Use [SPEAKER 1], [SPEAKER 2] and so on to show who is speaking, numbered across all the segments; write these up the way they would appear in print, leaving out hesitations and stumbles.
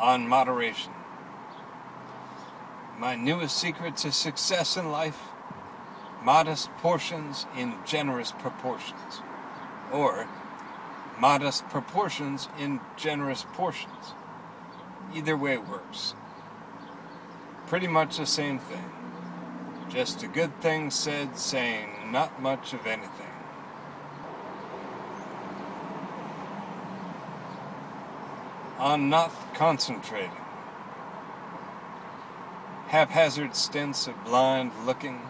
[SPEAKER 1] on moderation. My newest secret to success in life: modest portions in generous proportions. Or, modest proportions in generous portions. Either way works. Pretty much the same thing. Just a good thing said saying not much of anything. On not concentrating. Haphazard stints of blind looking,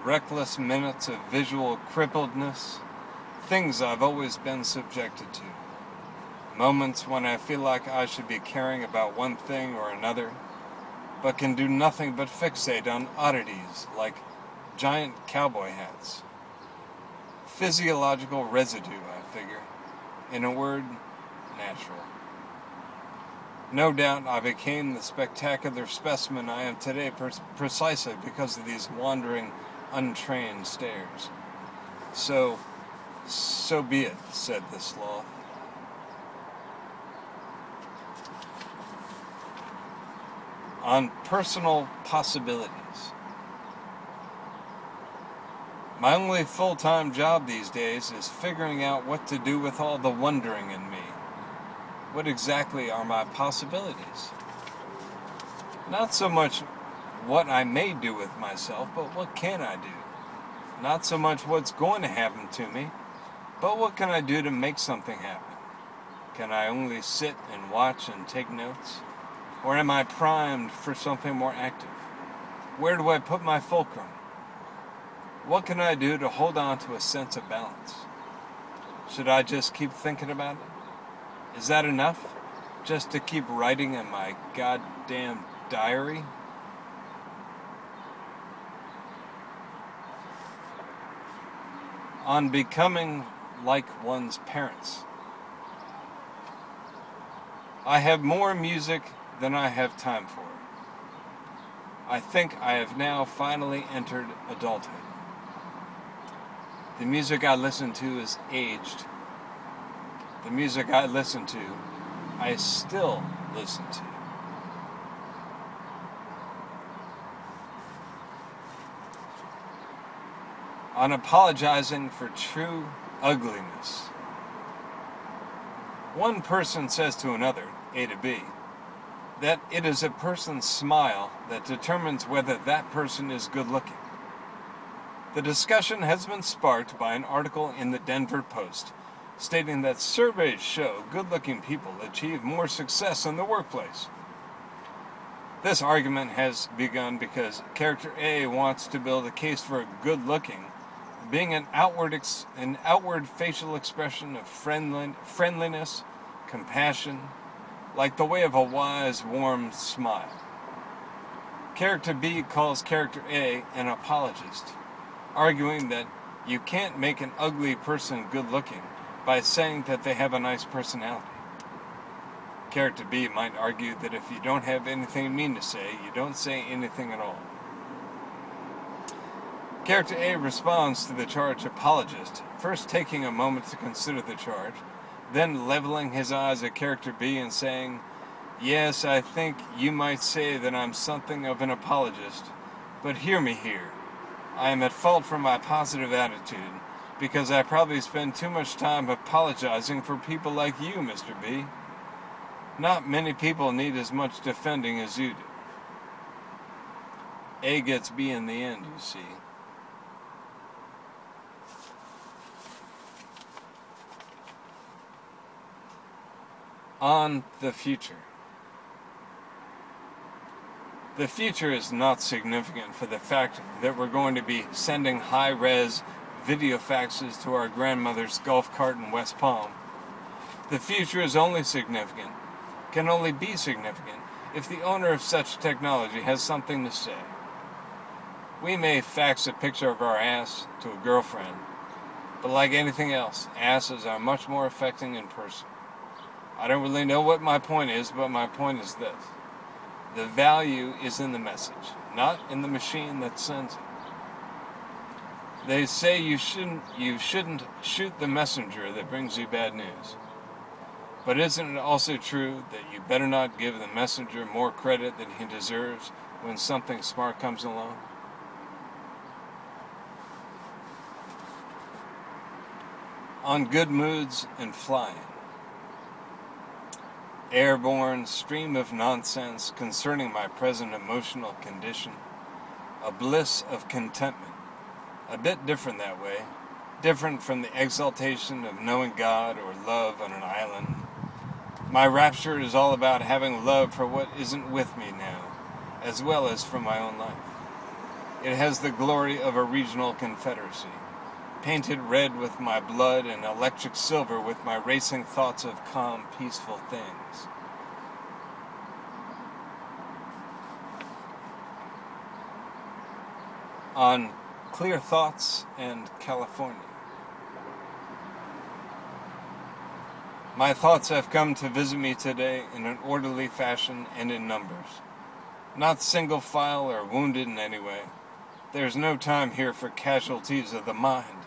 [SPEAKER 1] reckless minutes of visual crippledness, things I've always been subjected to. Moments when I feel like I should be caring about one thing or another, but can do nothing but fixate on oddities like giant cowboy hats. Physiological residue, I figure. In a word, natural. No doubt I became the spectacular specimen I am today precisely because of these wandering, untrained stares. So be it, said the sloth. On personal possibilities. My only full-time job these days is figuring out what to do with all the wondering in me. What exactly are my possibilities? Not so much what I may do with myself, but what can I do? Not so much what's going to happen to me, but what can I do to make something happen? Can I only sit and watch and take notes? Or am I primed for something more active? Where do I put my fulcrum? What can I do to hold on to a sense of balance? Should I just keep thinking about it? Is that enough? Just to keep writing in my goddamn diary? On becoming like one's parents. I have more music than I have time for. I think I have now finally entered adulthood. The music I listen to is aged. The music I listen to, I still listen to. On apologizing for true ugliness. One person says to another, A to B, that it is a person's smile that determines whether that person is good looking. The discussion has been sparked by an article in the Denver Post stating that surveys show good-looking people achieve more success in the workplace. This argument has begun because character A wants to build a case for good-looking being an outward facial expression of friendliness, compassion, like the way of a wise, warm smile. Character B calls character A an apologist, arguing that you can't make an ugly person good-looking by saying that they have a nice personality. Character B might argue that if you don't have anything mean to say, you don't say anything at all. Character A responds to the charge apologist, first taking a moment to consider the charge, then leveling his eyes at character B and saying, "Yes, I think you might say that I'm something of an apologist, but hear me here. I am at fault for my positive attitude, because I probably spend too much time apologizing for people like you, Mr. B. Not many people need as much defending as you do." A gets B in the end, you see. On the future. The future is not significant for the fact that we're going to be sending high-res video faxes to our grandmother's golf cart in West Palm. The future is only significant, can only be significant, if the owner of such technology has something to say. We may fax a picture of our ass to a girlfriend, but like anything else, asses are much more affecting in person. I don't really know what my point is, but my point is this. The value is in the message, not in the machine that sends it. They say you shouldn't shoot the messenger that brings you bad news. But isn't it also true that you better not give the messenger more credit than he deserves when something smart comes along? On good moods and flying. Airborne stream of nonsense concerning my present emotional condition. A bliss of contentment. A bit different that way. Different from the exaltation of knowing God or love on an island. My rapture is all about having love for what isn't with me now, as well as for my own life. It has the glory of a regional confederacy, painted red with my blood and electric silver with my racing thoughts of calm, peaceful things. On Clear Thoughts and California. My thoughts have come to visit me today in an orderly fashion and in numbers. Not single file or wounded in any way. There's no time here for casualties of the mind.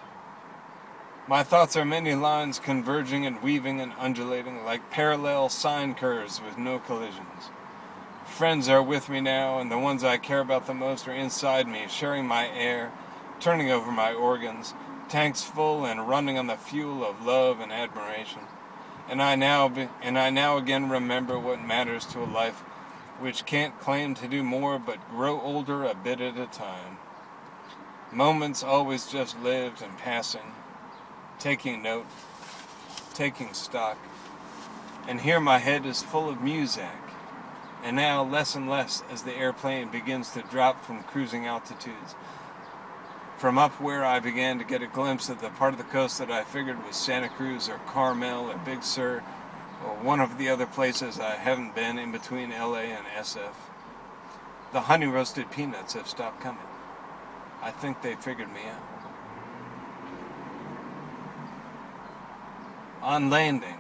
[SPEAKER 1] My thoughts are many lines converging and weaving and undulating like parallel sine curves with no collisions. Friends are with me now, and the ones I care about the most are inside me, sharing my air, turning over my organs, tanks full and running on the fuel of love and admiration. And I now again remember what matters to a life which can't claim to do more but grow older a bit at a time. Moments always just lived and passing, taking note, taking stock. And here my head is full of music, and now less and less as the airplane begins to drop from cruising altitudes. From up where I began to get a glimpse of the part of the coast that I figured was Santa Cruz or Carmel or Big Sur, or one of the other places I haven't been in between LA and SF. The honey roasted peanuts have stopped coming. I think they figured me out. On landing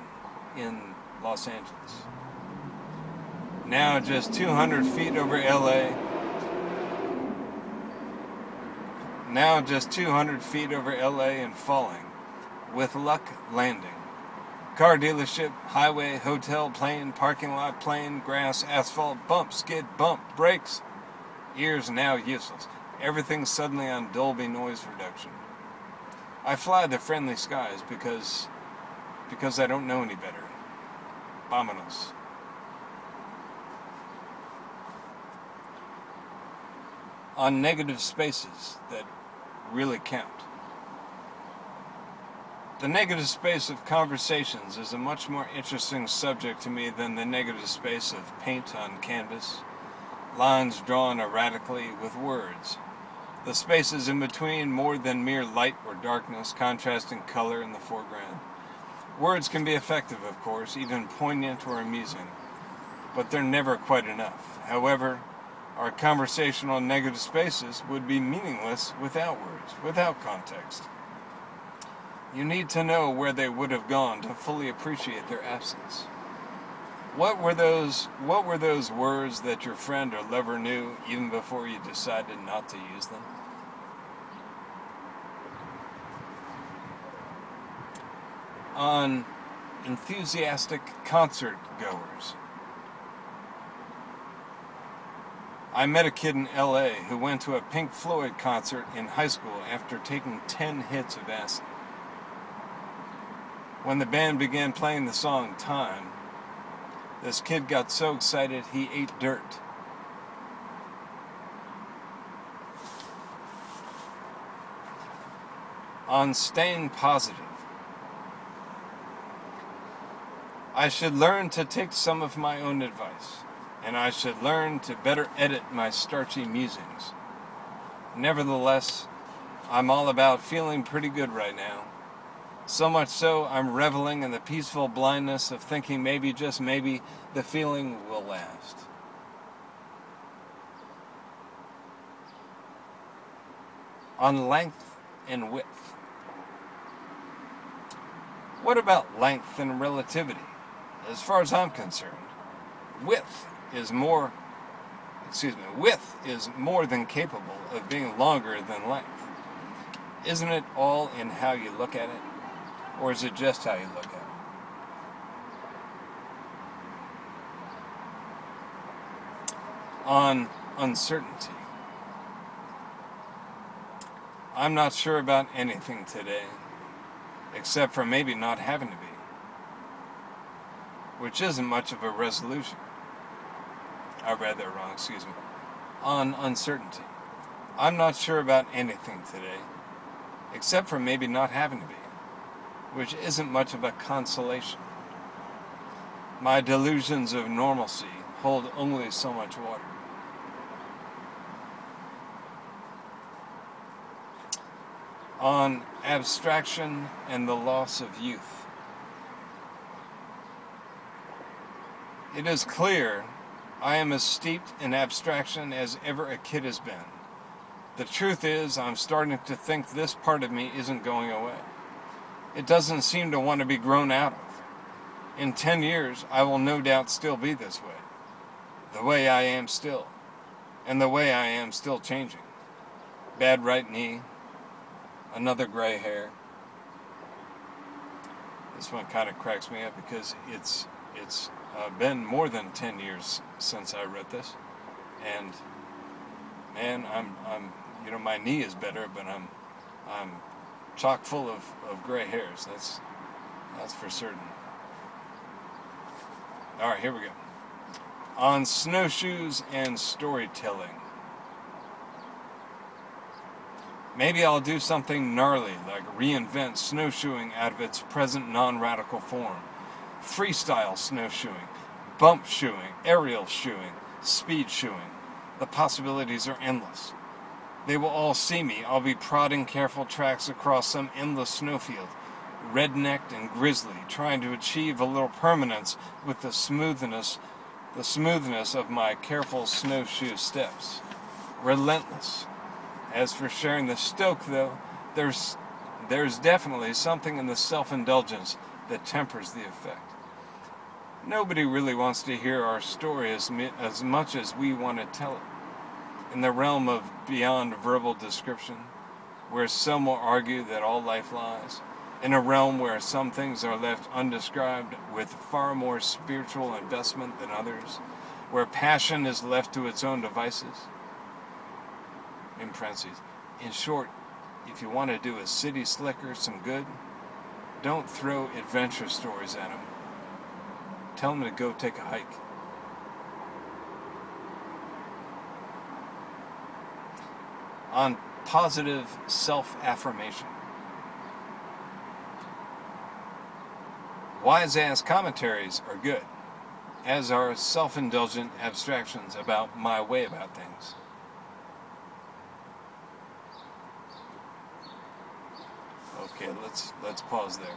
[SPEAKER 1] in Los Angeles. Now just 200 feet over LA. Now just 200 feet over LA and falling. With luck, landing. Car dealership, highway, hotel, plane, parking lot, plane, grass, asphalt, bump, skid, bump, brakes. Ears now useless. Everything suddenly on Dolby noise reduction. I fly the friendly skies because I don't know any better. Vámonos. On negative spaces that really count. The negative space of conversations is a much more interesting subject to me than the negative space of paint on canvas, lines drawn erratically with words. The spaces in between more than mere light or darkness, contrasting color in the foreground. Words can be effective, of course, even poignant or amusing, but they're never quite enough. However, our conversational negative spaces would be meaningless without words, without context. You need to know where they would have gone to fully appreciate their absence. What were those words that your friend or lover knew even before you decided not to use them? On enthusiastic concert goers. I met a kid in LA who went to a Pink Floyd concert in high school after taking 10 hits of acid. When the band began playing the song Time, this kid got so excited he ate dirt. On staying positive. I should learn to take some of my own advice. And I should learn to better edit my starchy musings. Nevertheless, I'm all about feeling pretty good right now. So much so, I'm reveling in the peaceful blindness of thinking maybe, just maybe, the feeling will last. On length and width. What about length and relativity? As far as I'm concerned, width is more than capable of being longer than length. Isn't it all in how you look at it? Or is it just how you look at it? on uncertainty. I'm not sure about anything today, except for maybe not having to be, which isn't much of a resolution. I read that wrong, excuse me. On uncertainty. I'm not sure about anything today, except for maybe not having to be, which isn't much of a consolation. My delusions of normalcy hold only so much water. On abstraction and the loss of youth. It is clear I am as steeped in abstraction as ever a kid has been. The truth is, I'm starting to think this part of me isn't going away. It doesn't seem to want to be grown out of. In 10 years, I will no doubt still be this way. The way I am still. And the way I am still changing. Bad right knee. Another gray hair. This one kind of cracks me up because it's been more than 10 years since I read this, and man, I'm my knee is better, but I'm chock full of gray hairs. That's for certain. All right, here we go. On snowshoes and storytelling. Maybe I'll do something gnarly, like reinvent snowshoeing out of its present non-radical form. Freestyle snowshoeing, bump shoeing, aerial shoeing, speed shoeing. The possibilities are endless. They will all see me. I'll be prodding careful tracks across some endless snowfield, red-necked and grisly, trying to achieve a little permanence with the smoothness of my careful snowshoe steps. Relentless. As for sharing the stoke, though, there's definitely something in the self-indulgence that tempers the effect. Nobody really wants to hear our story as much as we want to tell it. In the realm of beyond verbal description, where some will argue that all life lies, in a realm where some things are left undescribed with far more spiritual investment than others, where passion is left to its own devices. In parentheses. In short, if you want to do a city slicker some good, don't throw adventure stories at them. Tell them to go take a hike. On positive self-affirmation. Wise-ass commentaries are good, as are self-indulgent abstractions about my way about things. Okay, let's pause there.